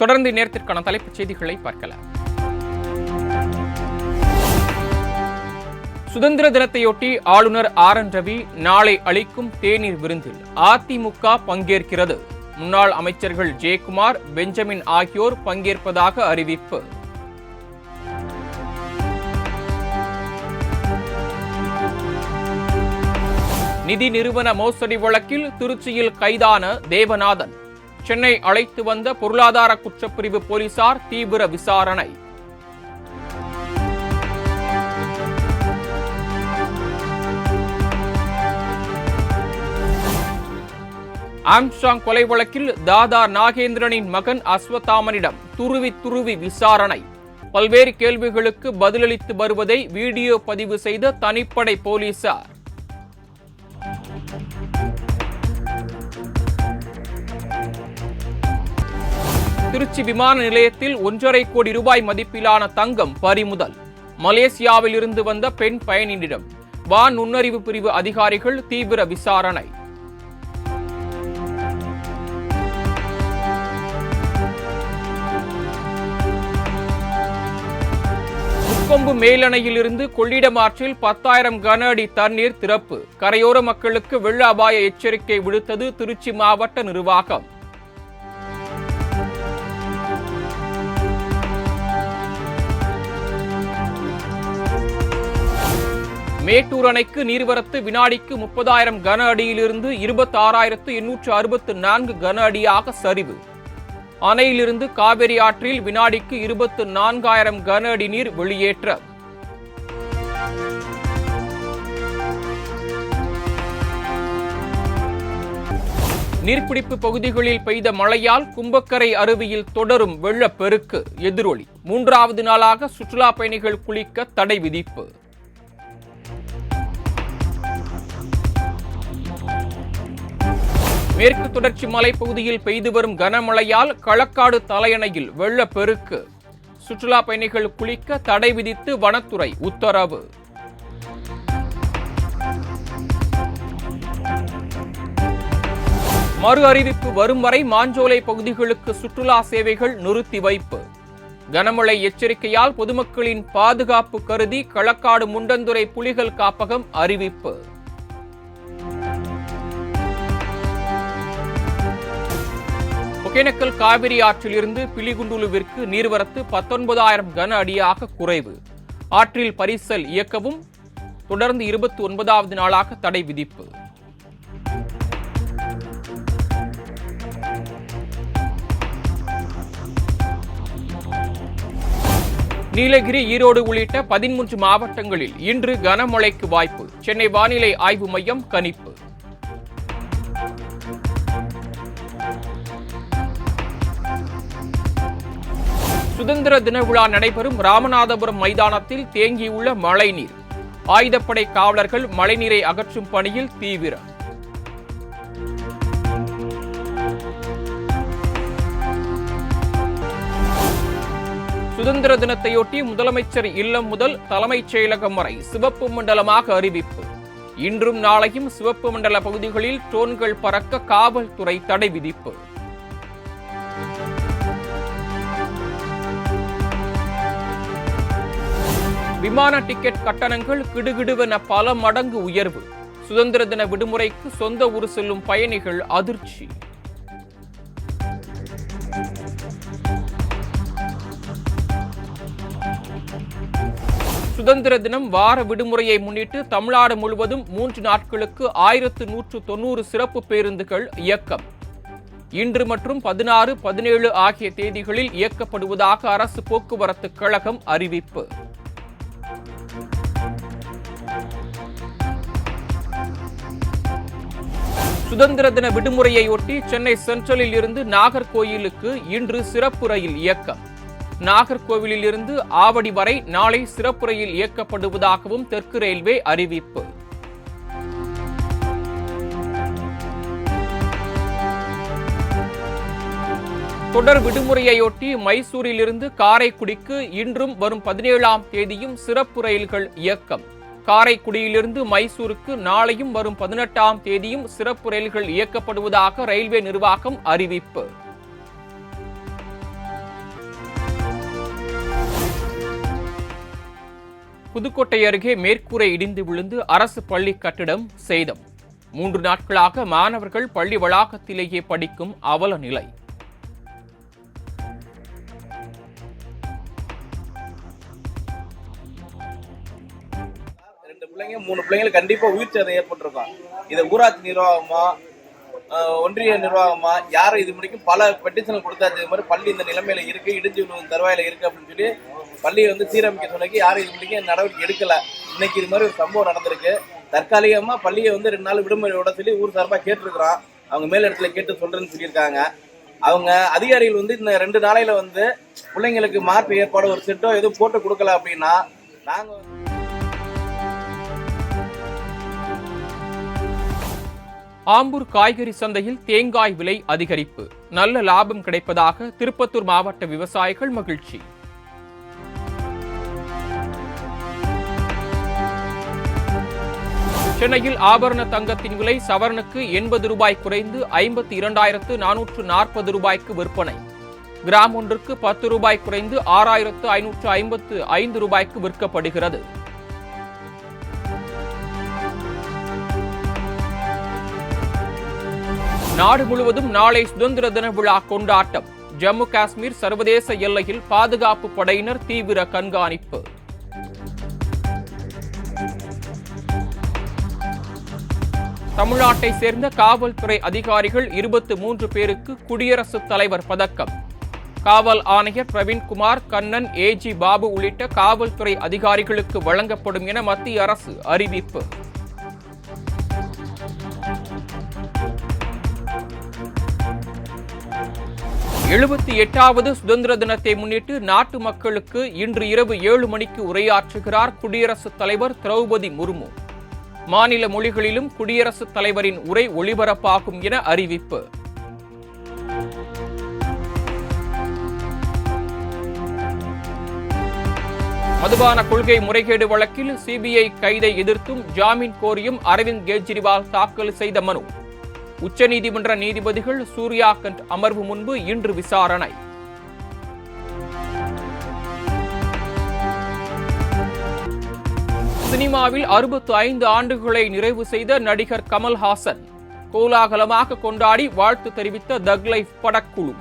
தொடர்ந்து நேரத்திற்கான தலைப்புச் செய்திகளை பார்க்கலாம். சுதந்திர தினத்தையொட்டி ஆளுநர் RN ரவி நாளை அளிக்கும் தேநீர் விருந்தில் அதிமுக பங்கேற்கிறது. முன்னாள் அமைச்சர்கள் ஜெயக்குமார், பெஞ்சமின் ஆகியோர் பங்கேற்பதாக அறிவிப்பு. நிதி நிறுவன மோசடி வழக்கில் திருச்சியில் கைதான தேவநாதன். சென்னை அழைத்து வந்த பொருளாதார குற்றப்பிரிவு போலீசார் தீவிர விசாரணை. ஆம்ஸ்ட்ராங் கொலை வழக்கில் தாதா நாகேந்திரனின் மகன் அஸ்வத்தாமனிடம் துருவி விசாரணை. பல்வேறு கேள்விகளுக்கு பதிலளித்து வருவதை வீடியோ பதிவு செய்த தனிப்படை போலீசார். திருச்சி விமான நிலையத்தில் 1.5 கோடி ரூபாய் மதிப்பிலான தங்கம் பறிமுதல். மலேசியாவில் இருந்து வந்த பெண் பயணியிடம் வான் நுண்ணறிவு பிரிவு அதிகாரிகள் தீவிர விசாரணை. முக்கொம்பு மேலணையில் இருந்து கொள்ளிடம் ஆற்றில் 10,000 கன அடி தண்ணீர் திறப்பு. கரையோர மக்களுக்கு வெள்ள அபாய எச்சரிக்கை விடுத்தது திருச்சி மாவட்ட நிர்வாகம். மேட்டூர் அணைக்கு நீர்வரத்து வினாடிக்கு 30,000 கன அடியிலிருந்து 26,864 கன அடியாக சரிவு. அணையிலிருந்து காவிரி ஆற்றில் வினாடிக்கு 24,000 கன அடி நீர் வெளியேற்றம். நீர்பிடிப்பு பகுதிகளில் பெய்த மழையால் கும்பக்கரை அருவியில் தொடரும் வெள்ளப்பெருக்கு எதிரொலி. 3வது நாளாக சுற்றுலா பயணிகள் குளிக்க தடை விதிப்பு. மேற்கு தொடர்ச்சி மலைப்பகுதியில் பெய்து வரும் கனமழையால் களக்காடு தலையணையில் வெள்ளப்பெருக்கு. சுற்றுலா பயணிகள் குளிக்க தடை விதித்து வனத்துறை உத்தரவு. மறு அறிவிப்பு வரும் வரை மாஞ்சோலை பகுதிகளுக்கு சுற்றுலா சேவைகள் நிறுத்தி வைப்பு. கனமழை எச்சரிக்கையால் பொதுமக்களின் பாதுகாப்பு கருதி களக்காடு முண்டந்துறை புலிகள் காப்பகம் அறிவிப்பு. ஒகேனக்கல் காவிரி ஆற்றிலிருந்து பிலிகுண்டுலுவிற்கு நீர்வரத்து 19,000 கன அடியாக குறைவு. ஆற்றில் பரிசல் இயக்கவும் தொடர்ந்து 29வது நாளாக தடை விதிப்பு. நீலகிரி, ஈரோடு உள்ளிட்ட 13 மாவட்டங்களில் இன்று கனமழைக்கு வாய்ப்பு. சென்னை வானிலை ஆய்வு மையம் கணிப்பு. சுதந்திர தின விழா நடைபெறும் ராமநாதபுரம் மைதானத்தில் தேங்கியுள்ள மழைநீர். ஆயுதப்படை காவலர்கள் மழைநீரை அகற்றும் பணியில் தீவிரம். சுதந்திர தினத்தையொட்டி முதலமைச்சர் இல்லம் முதல் தலைமைச் செயலகம் வரை சிவப்பு மண்டலமாக அறிவிப்பு. இன்றும் நாளையும் சிவப்பு மண்டல பகுதிகளில் ட்ரோன்கள் பறக்க காவல்துறை தடை விதிப்பு. விமான டிக்கெட் கட்டணங்கள் கிடுகிடுவென பல மடங்கு உயர்வு. சுதந்திர தின விடுமுறைக்கு சொந்த ஊர் செல்லும் பயணிகள் அதிர்ச்சி. சுதந்திர தினம் வார விடுமுறையை முன்னிட்டு தமிழ்நாடு முழுவதும் 3 நாட்களுக்கு 1190 சிறப்பு பேருந்துகள் இயக்கம். இன்று மற்றும் 16, 17 ஆகிய தேதிகளில் இயக்கப்படுவதாக அரசு போக்குவரத்து கழகம் அறிவிப்பு. சுதந்திர தின விடுமுறையொட்டி சென்னை சென்ட்ரலில் இருந்து நாகர்கோயிலுக்கு இன்று சிறப்பு ரயில் இயக்கம். நாகர்கோவிலில் இருந்து ஆவடி வரை நாளை சிறப்பு ரயில் இயக்கப்படுவதாகவும் தெற்கு ரயில்வே அறிவிப்பு. தொடர் விடுமுறையொட்டி மைசூரில் இருந்து காரைக்குடிக்கு இன்றும் வரும் 17ஆம் தேதியும் சிறப்பு ரயில்கள் இயக்கம். காரைக்குடியிலிருந்து மைசூருக்கு நாளையும் வரும் 18ஆம் தேதியும் சிறப்பு ரயில்கள் இயக்கப்படுவதாக ரயில்வே நிர்வாகம் அறிவிப்பு. புதுக்கோட்டை அருகே மேற்கூரை இடிந்து விழுந்து அரசு பள்ளி கட்டிடம் சேதம். 3 நாட்களாக மாணவர்கள் பள்ளி வளாகத்திலேயே படிக்கும் அவல நிலை. பிள்ளைங்க 3 பிள்ளைங்களுக்கு கண்டிப்பா உயிர் சேதம் ஏற்பட்டிருக்கும். இதை ஊராட்சி நிர்வாகமா ஒன்றிய நிர்வாகமா யாரும் இது முடிக்கும் பல பெட்டிஷன் கொடுத்தாச்சு. இது மாதிரி பள்ளி இந்த நிலைமையில இருக்கு, இடிஞ்சு விழுவும் தருவாயில இருக்கு அப்படின்னு சொல்லி பள்ளியை சீரமைக்க சொன்னக்கு யாரும் இது முடிக்க நடவடிக்கை எடுக்கல. இன்னைக்கு இது மாதிரி ஒரு சம்பவம் நடந்திருக்கு. தற்காலிகமா பள்ளியை 2 நாள் விடுமுறை விட சொல்லி ஊர் சார்பா கேட்டிருக்கிறோம். அவங்க மேல் இடத்துல கேட்டு சொல்றேன்னு சொல்லியிருக்காங்க. அவங்க அதிகாரிகள் இந்த 2 நாளையில பிள்ளைங்களுக்கு மாற்று ஏற்பாடு ஒரு செட்டோ எதுவும் போட்டு கொடுக்கல அப்படின்னா நாங்க ஆம்பூர் காய்கறி சந்தையில் தேங்காய் விலை அதிகரிப்பு. நல்ல லாபம் கிடைப்பதாக திருப்பத்தூர் மாவட்ட விவசாயிகள் மகிழ்ச்சி. சென்னையில் ஆபரண தங்கத்தின் விலை சவரனுக்கு 80 ரூபாய் குறைந்து 52,440 ரூபாய்க்கு விற்பனை. கிராம் ஒன்றுக்கு 10 ரூபாய் குறைந்து 6,555 ரூபாய்க்கு விற்கப்படுகிறது. நாடு முழுவதும் நாளை சுதந்திர தின விழா கொண்டாட்டம். ஜம்மு காஷ்மீர் சர்வதேச எல்லையில் பாதுகாப்பு படையினர் தீவிர கண்காணிப்பு. தமிழ்நாட்டை சேர்ந்த காவல்துறை அதிகாரிகள் 23 பேருக்கு குடியரசுத் தலைவர் பதக்கம். காவல் ஆணையர் பிரவீன்குமார், கண்ணன், ஏஜி பாபு உள்ளிட்ட காவல்துறை அதிகாரிகளுக்கு வழங்கப்படும் என மத்திய அரசு அறிவிப்பு. எழுபத்தி 8வது சுதந்திர தினத்தை முன்னிட்டு நாட்டு மக்களுக்கு இன்று இரவு 7 மணிக்கு உரையாற்றுகிறார் குடியரசுத் தலைவர் திரௌபதி முர்மு. மாநில மொழிகளிலும் குடியரசுத் தலைவரின் உரை ஒளிபரப்பாகும் என அறிவிப்பு. மதுபான கொள்கை முறைகேடு வழக்கில் சிபிஐ கைதை எதிர்த்தும் ஜாமீன் கோரியும் அரவிந்த் கெஜ்ரிவால் தாக்கல் செய்த மனு. உச்சநீதிமன்ற நீதிபதிகள் சூர்யாகண்ட் அமர்வு முன்பு இன்று விசாரணை. சினிமாவில் 65 ஆண்டுகளை நிறைவு செய்த நடிகர் கமல்ஹாசன் கோலாகலமாக கொண்டாடி வாழ்த்து தெரிவித்த தக் லைஃப் படக்குழு.